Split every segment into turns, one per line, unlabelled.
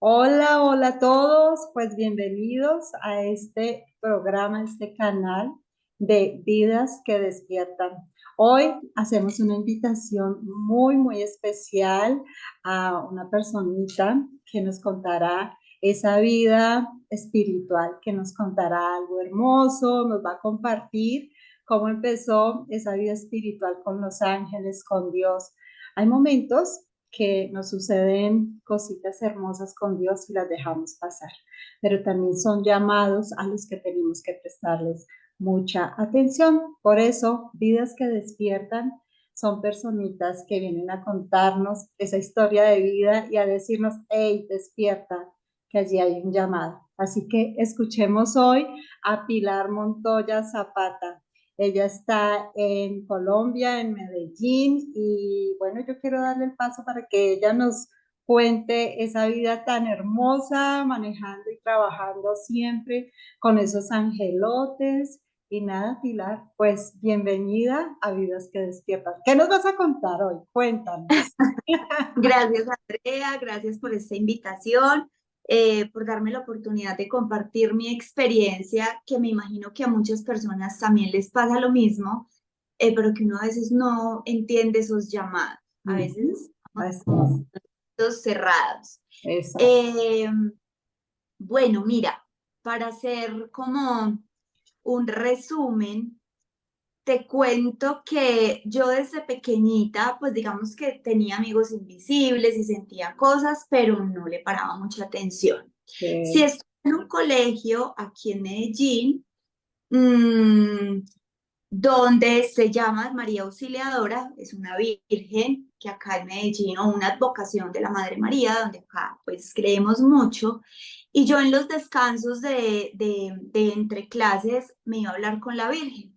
Hola, hola a todos, pues bienvenidos a este programa, este canal de Vidas que Despiertan. Hoy hacemos una invitación muy especial a una personita que nos contará esa vida espiritual, que nos contará algo hermoso, nos va a compartir cómo empezó esa vida espiritual con los ángeles, con Dios. Hay momentos que nos suceden cositas hermosas con Dios y las dejamos pasar, pero también son llamados a los que tenemos que prestarles mucha atención. Por eso, vidas que despiertan son personitas que vienen a contarnos esa historia de vida y a decirnos, hey, despierta, que allí hay un llamado. Así que escuchemos hoy a Pilar Montoya Zapata. Ella está en Colombia, en Medellín, y bueno, yo quiero darle el paso para que ella nos cuente esa vida tan hermosa, manejando y trabajando siempre con esos angelotes. Y nada, Pilar, pues bienvenida a Vidas que Despiertan. ¿Qué nos vas a contar hoy? Cuéntanos.
Gracias, Andrea, gracias por esta invitación, por darme la oportunidad de compartir mi experiencia, que me imagino que a muchas personas también les pasa lo mismo, pero que uno a veces no entiende esos llamados, a veces estamos
Así
como
es,
todos cerrados.
exacto.
Eh, bueno, mira, para hacer como un resumen, te cuento que yo desde pequeñita, pues digamos que tenía amigos invisibles y sentía cosas, pero no le paraba mucha atención. Si
Que,
estuve en un colegio aquí en Medellín, mmm, donde se llama María Auxiliadora, es una virgen que acá en Medellín, o una advocación de la Madre María, donde acá pues creemos mucho, y yo en los descansos de entre clases me iba a hablar con la Virgen,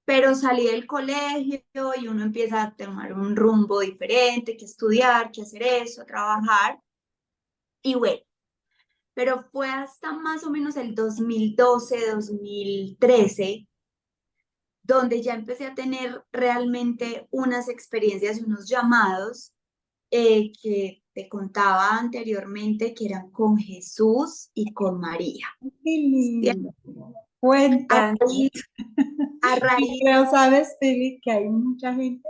pero salí del colegio y uno empieza a tomar un rumbo diferente, que estudiar, que hacer eso, trabajar, y bueno, pero fue hasta más o menos el 2012, 2013, donde ya empecé a tener realmente unas experiencias y unos llamados que te contaba anteriormente, que eran con Jesús y con María.
qué
¿Sí?
lindo.
A
Cuéntanos.
raíz, a
Y
raíz
creo, sabes, Pili, que hay mucha gente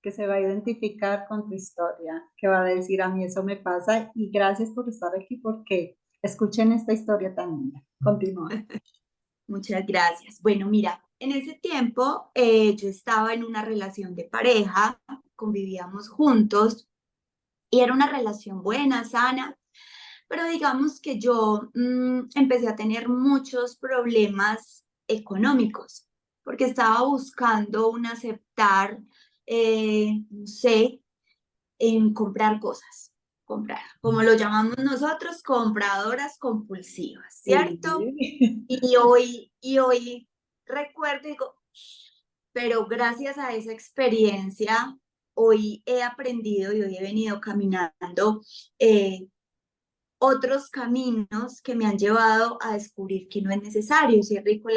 que se va a identificar con tu historia, que va a decir, a mí eso me pasa y gracias por estar aquí porque escuchen esta historia tan linda. Continúa.
Muchas gracias. Bueno, mira, en ese tiempo yo estaba en una relación de pareja, convivíamos juntos y era una relación buena, sana, pero digamos que yo empecé a tener muchos problemas económicos porque estaba buscando un aceptar, no sé, en comprar cosas, comprar, como lo llamamos nosotros, compradoras compulsivas, ¿cierto?
Sí.
Y hoy recuerdo y digo, pero gracias a esa experiencia, hoy he aprendido y hoy he venido caminando eh, otros caminos que me han llevado a descubrir que no es necesario, ser rico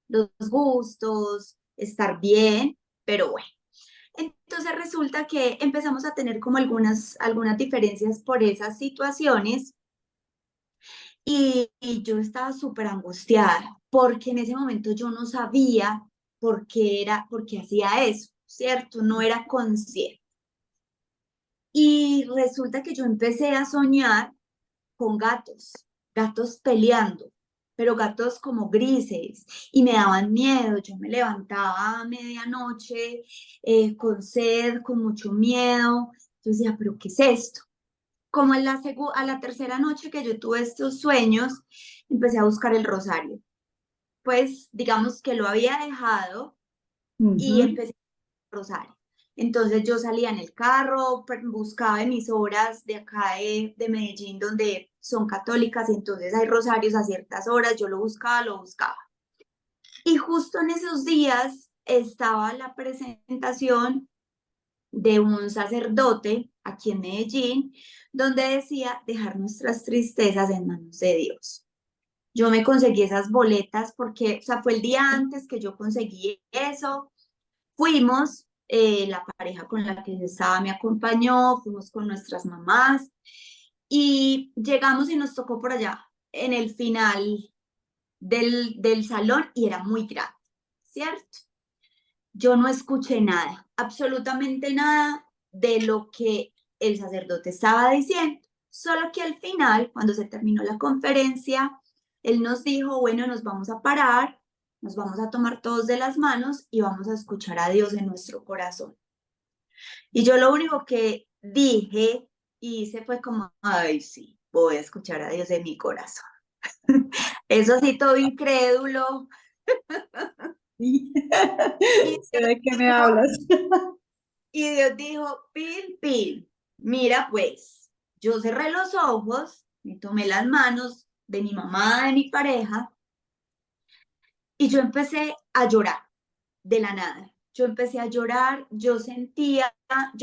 los gustos, estar bien, pero bueno. Entonces resulta que empezamos a tener como algunas diferencias por esas situaciones y yo estaba súper angustiada porque en ese momento yo no sabía por qué hacía eso, ¿cierto? No era consciente. Y resulta que yo empecé a soñar con gatos, gatos peleando, pero gatos como grises y me daban miedo. Yo me levantaba a medianoche con sed, con mucho miedo. Yo decía, pero ¿qué es esto? Como en a la tercera noche que yo tuve estos sueños, empecé a buscar el rosario. Pues digamos que lo había dejado y
Ujú.
empecé a rosario. Entonces yo salía en el carro, buscaba emisoras de acá de Medellín donde son católicas y entonces hay rosarios a ciertas horas, yo lo buscaba, lo buscaba. Y justo en esos días estaba la presentación de un sacerdote aquí en Medellín, donde decía dejar nuestras tristezas en manos de Dios. Yo me conseguí esas boletas porque, o sea, fue el día antes que yo conseguí eso. Fuimos, la pareja con la que yo estaba me acompañó, fuimos con nuestras mamás Y llegamos y nos tocó por allá, en el final del salón, y era muy grande, ¿cierto? Yo no escuché nada, absolutamente nada de lo que el sacerdote estaba diciendo, solo que al final, cuando se terminó la conferencia, él nos dijo, bueno, nos vamos a parar, nos vamos a tomar todos de las manos y vamos a escuchar a Dios en nuestro corazón. Y yo lo único que dije y hice fue como, ay, sí, voy a escuchar a Dios en mi corazón. Eso sí, todo incrédulo.
Sí.
Y
Sé
Dios
de qué me
dijo,
hablas.
Pil, Pil, mira pues, yo cerré los ojos, me tomé las manos de mi mamá, de mi pareja, y yo empecé a llorar de la nada. Yo empecé a llorar, yo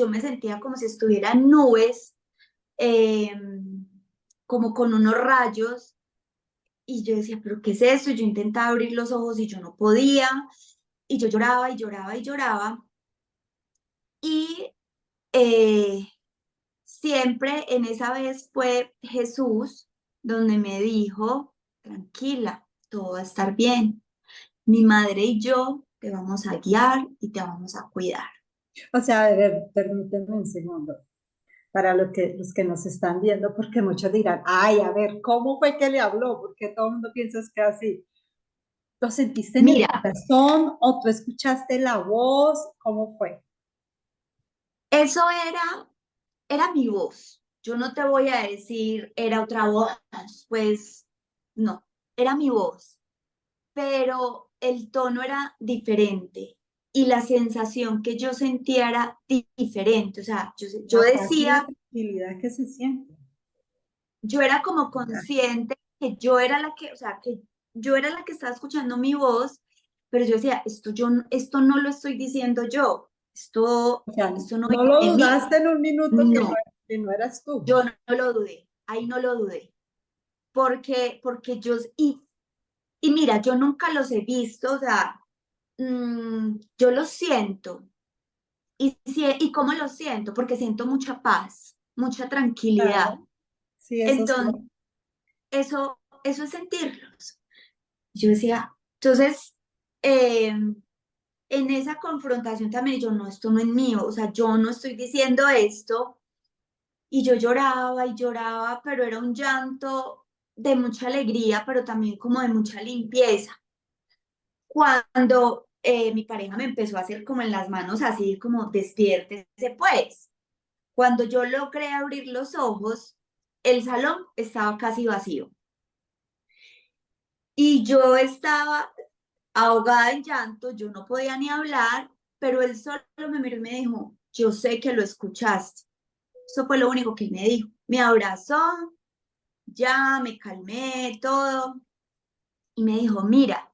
me sentía como si estuviera en nubes, eh, como con unos rayos, y yo decía, pero ¿qué es eso? Yo intentaba abrir los ojos y yo no podía, y yo lloraba y lloraba y lloraba, y eh, siempre en esa vez fue Jesús donde me dijo, tranquila, todo va a estar bien. Mi madre y yo te vamos a guiar y te vamos a cuidar.
O sea, a ver, permíteme un segundo para los que nos están viendo, porque muchos dirán, ay, a ver, ¿cómo fue que le habló? Porque todo el mundo piensa que así. ¿Lo sentiste en el
Mira,
corazón o tú escuchaste la voz? ¿Cómo fue?
eso era mi voz. Yo no te voy a decir, era otra voz, pues no, era mi voz, pero el tono era diferente y la sensación que yo sentía era diferente. O sea, yo
La paz y la
decía,
tranquilidad que se siente.
yo era como consciente que yo era la que, o sea, que yo era la que estaba escuchando mi voz, pero yo decía, esto no lo estoy diciendo yo,
O sea,
esto no
no
viene
lo
de mí.
dudaste en un minuto
No,
que no eras tú.
yo no lo dudé, ahí no lo dudé, porque y mira, yo nunca los he visto, o sea, yo los siento. ¿Y cómo lo siento? Porque siento mucha paz, mucha tranquilidad.
Claro, sí, eso es
Entonces,
bueno.
eso es sentirlos. Yo decía, entonces, eh, en esa confrontación también yo, no, esto no es mío, o sea, yo no estoy diciendo esto, y yo lloraba y lloraba, pero era un llanto de mucha alegría, pero también como de mucha limpieza. Cuando mi pareja me empezó a hacer como en las manos, así como despiértese pues. Cuando yo logré abrir los ojos, el salón estaba casi vacío. Y yo estaba ahogada en llanto, yo no podía ni hablar, pero él solo me miró y me dijo, yo sé que lo escuchaste. Eso fue lo único que él me dijo. Me abrazó, ya me calmé, todo, y me dijo, mira,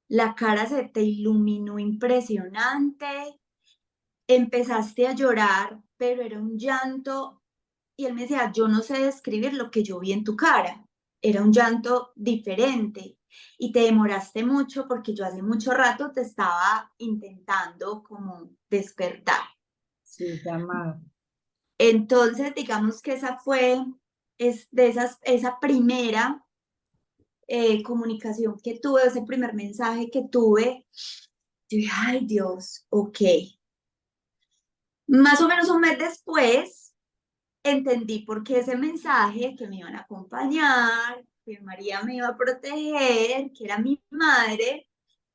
la cara se te iluminó impresionante, empezaste a llorar, pero era un llanto, y él me decía, yo no sé describir lo que yo vi en tu cara, era un llanto diferente, y te demoraste mucho porque yo hace mucho rato te estaba intentando como despertar.
Sí, llamar.
Entonces, digamos que esa fue, esa primera comunicación que tuve, ese primer mensaje que tuve, yo dije, ay Dios, ok. Más o menos un mes después, entendí por qué ese mensaje, que me iban a acompañar, que María me iba a proteger, que era mi madre,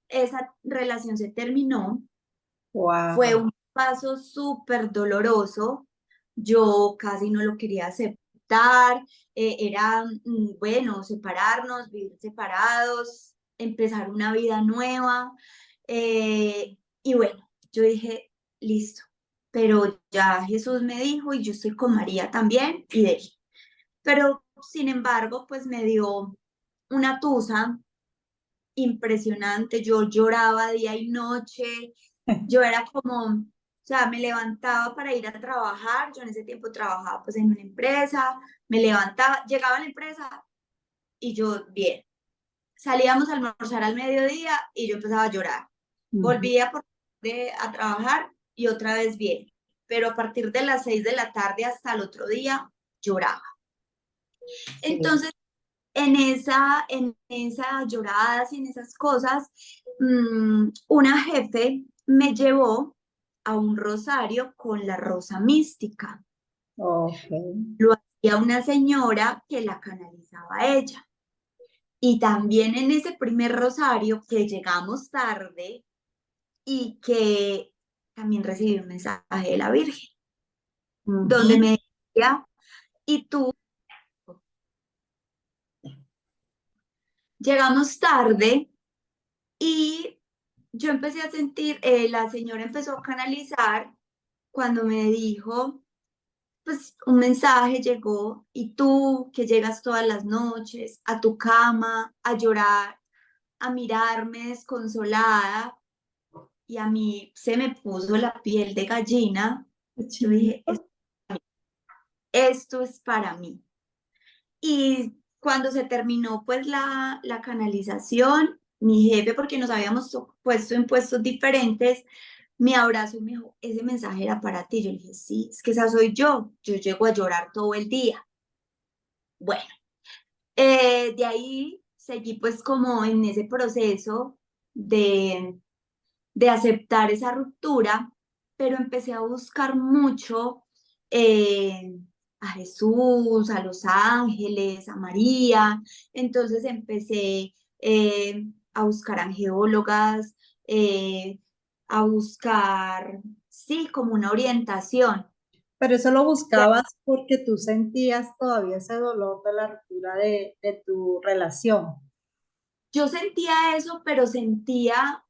esa relación se terminó. Fue
Wow.
un paso súper doloroso. Yo casi no lo quería aceptar. Era, bueno, separarnos, vivir separados, empezar una vida nueva. Y bueno, yo dije, listo. Pero ya Jesús me dijo y yo estoy con María también y de él. Pero sin embargo, pues me dio una tusa impresionante. Yo lloraba día y noche. Yo era como, o sea, me levantaba para ir a trabajar. Yo en ese tiempo trabajaba pues en una empresa. Me levantaba, llegaba a la empresa y yo bien. Salíamos a almorzar al mediodía y yo empezaba a llorar.
Ujú.
Volvía a trabajar y otra vez bien. Pero a partir de las 6 de la tarde hasta el otro día lloraba.
Sí.
Entonces, en esas lloradas y en esas cosas, una jefe me llevó a un rosario con la rosa mística.
Ok.
Lo hacía una señora que la canalizaba a ella. Y también en ese primer rosario que llegamos tarde y que también recibí un mensaje de la Virgen, donde
Ujú.
me decía, y tú, llegamos tarde y yo empecé a sentir, la señora empezó a canalizar cuando me dijo, pues un mensaje llegó y tú que llegas todas las noches a tu cama a llorar, a mirarme desconsolada y a mí se me puso la piel de gallina.
Qué
Yo dije,
chido.
esto es para mí. Y cuando se terminó pues la canalización, mi jefe, porque nos habíamos puesto en puestos diferentes, me abrazó y me dijo, ese mensaje era para ti. Yo le dije, sí, es que esa soy yo llego a llorar todo el día. Bueno, de ahí seguí pues como en ese proceso de, de aceptar esa ruptura, pero empecé a buscar mucho eh, a Jesús, a los ángeles, a María. Entonces empecé a buscar angeólogas, eh, a buscar, sí, como una orientación.
Pero eso lo buscabas porque tú sentías todavía ese dolor de la ruptura de tu relación.
Yo sentía eso, pero sentía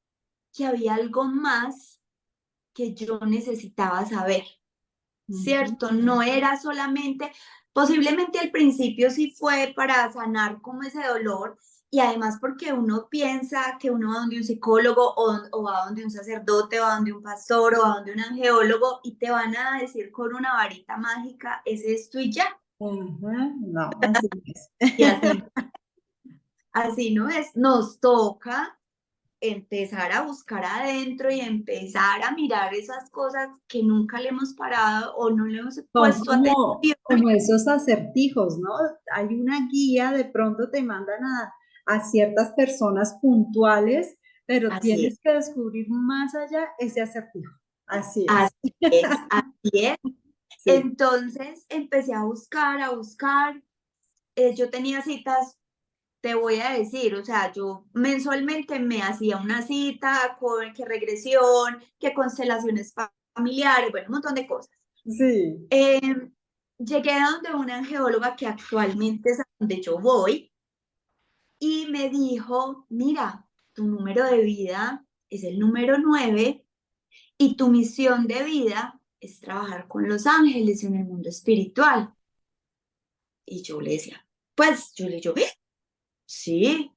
que había algo más que yo necesitaba saber.
Ujú.
¿Cierto? No era solamente, posiblemente al principio sí fue para sanar como ese dolor y además porque uno piensa que uno va donde un psicólogo o va donde un sacerdote o va donde un pastor o va donde un angeólogo y te van a decir con una varita mágica, es esto y ya.
Ujú. No, así es.
Y así no es, nos toca empezar a buscar adentro y empezar a mirar esas cosas que nunca le hemos parado o no le hemos
Son
puesto atención.
como esos acertijos, ¿no? Hay una guía, de pronto te mandan a ciertas personas puntuales, pero
Así es,
tienes que descubrir más allá ese acertijo. Así es.
así es, así es.
Sí.
Entonces empecé a buscar, a buscar. Yo tenía citas, te voy a decir, o sea, yo mensualmente me hacía una cita con que regresión, que constelaciones familiares, bueno, un montón de cosas.
Sí.
Eh, Llegué a donde una geóloga que actualmente es a donde yo voy y me dijo, mira, tu número de vida es el número 9 y tu misión de vida es trabajar con los ángeles en el mundo espiritual. Y yo le decía, pues, yo, sí.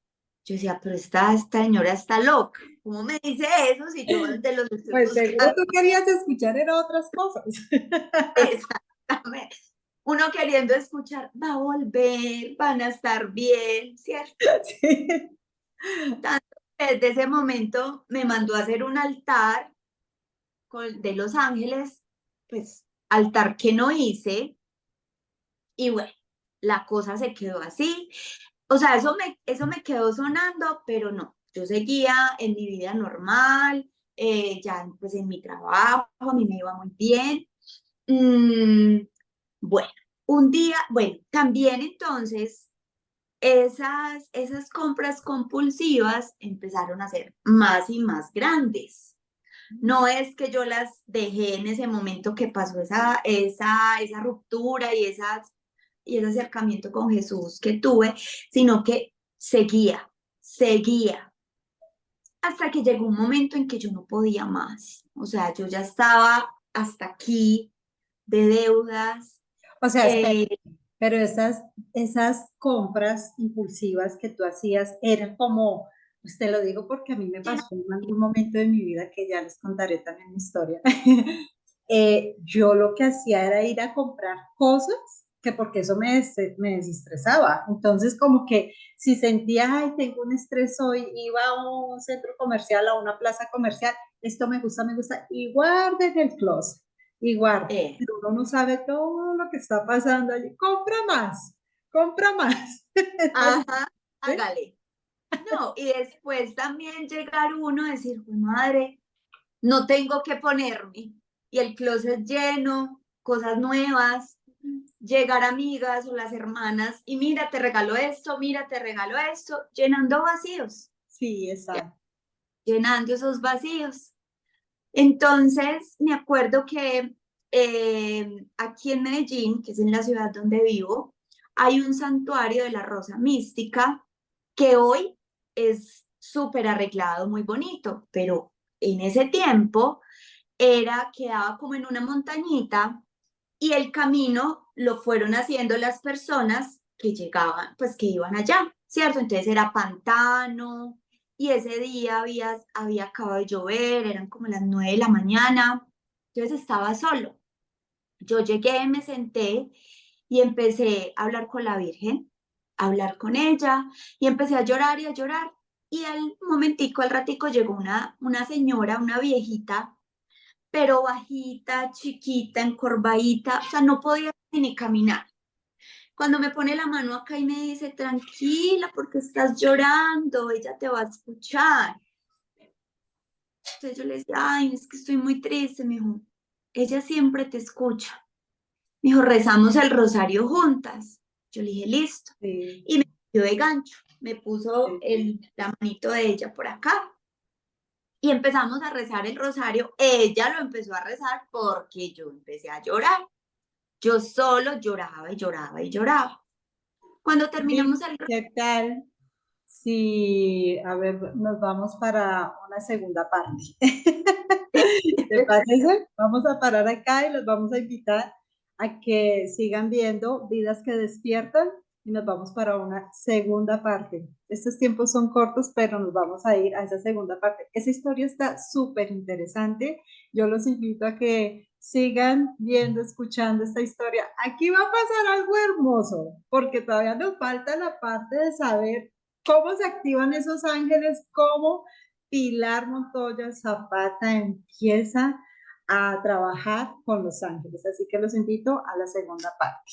Yo decía, pero esta señora está loca. ¿Cómo me dice eso si yo de los estoy
Pues seguro
buscando?
tú querías escuchar en otras cosas.
Exactamente. Uno queriendo escuchar, va a volver, van a estar bien, ¿cierto?
Sí.
Tanto que desde ese momento me mandó a hacer un altar de los ángeles, pues altar que no hice, y bueno, la cosa se quedó así. O sea, eso me quedó sonando, pero no, yo seguía en mi vida normal, ya pues en mi trabajo, a mí me iba muy bien. Mm, bueno, un día, bueno, también entonces esas compras compulsivas empezaron a ser más y más grandes. No es que yo las dejé en ese momento que pasó esa ruptura y ese acercamiento con Jesús que tuve, sino que seguía, hasta que llegó un momento en que yo no podía más. O sea, yo ya estaba hasta aquí de deudas.
O sea, espera,
eh,
pero esas compras impulsivas que tú hacías eran como, pues te lo digo porque a mí me pasó en algún momento de mi vida que ya les contaré también mi historia. Yo lo que hacía era ir a comprar cosas que porque eso me desestresaba. Entonces, como que si sentía, ay, tengo un estrés hoy, iba a un centro comercial, a una plaza comercial, esto me gusta, y guarda en el closet, y guarda.
eh,
Pero uno no sabe todo lo que está pasando allí. Compra más, compra más.
Ajá,
¿Sí?
hágale. No, y después también llegar uno a decir, "Jue madre, no tengo que ponerme". Y el closet lleno, cosas nuevas, llegar amigas o las hermanas y mira, te regalo esto, mira, te regalo esto, llenando vacíos,
Sí, exacto.
llenando esos vacíos. Entonces, me acuerdo que aquí en Medellín, que es en la ciudad donde vivo, hay un santuario de la Rosa Mística que hoy es súper arreglado, muy bonito, pero en ese tiempo quedaba como en una montañita y el camino lo fueron haciendo las personas que llegaban, pues que iban allá, ¿cierto? Entonces era pantano y ese día había acabado de llover, eran como las 9 de la mañana, entonces estaba solo. Yo llegué, me senté y empecé a hablar con la Virgen, a hablar con ella y empecé a llorar y a llorar. Y al momentico, al ratico, llegó una señora, una viejita, pero bajita, chiquita, encorvadita, o sea, no podía ni caminar. Cuando me pone la mano acá y me dice, tranquila, porque estás llorando, ella te va a escuchar. Entonces yo le decía, ay, es que estoy muy triste, me dijo, ella siempre te escucha. Me dijo, rezamos el rosario juntas. Yo le dije, listo.
Sí,
Y me dio de gancho, me puso
sí.
la manito de ella por acá. Y empezamos a rezar el rosario. Ella lo empezó a rezar porque yo empecé a llorar. Yo solo lloraba y lloraba y lloraba. Cuando terminamos
¿Y
el...
qué tal si, a ver, nos vamos para una segunda parte? ¿Te parece? Vamos a parar acá y los vamos a invitar a que sigan viendo Vidas que Despiertan y nos vamos para una segunda parte. Estos tiempos son cortos, pero nos vamos a ir a esa segunda parte. Esa historia está súper interesante. Yo los invito a que sigan viendo, escuchando esta historia. Aquí va a pasar algo hermoso, porque todavía nos falta la parte de saber cómo se activan esos ángeles, cómo Pilar Montoya Zapata empieza a trabajar con los ángeles. Así que los invito a la segunda parte.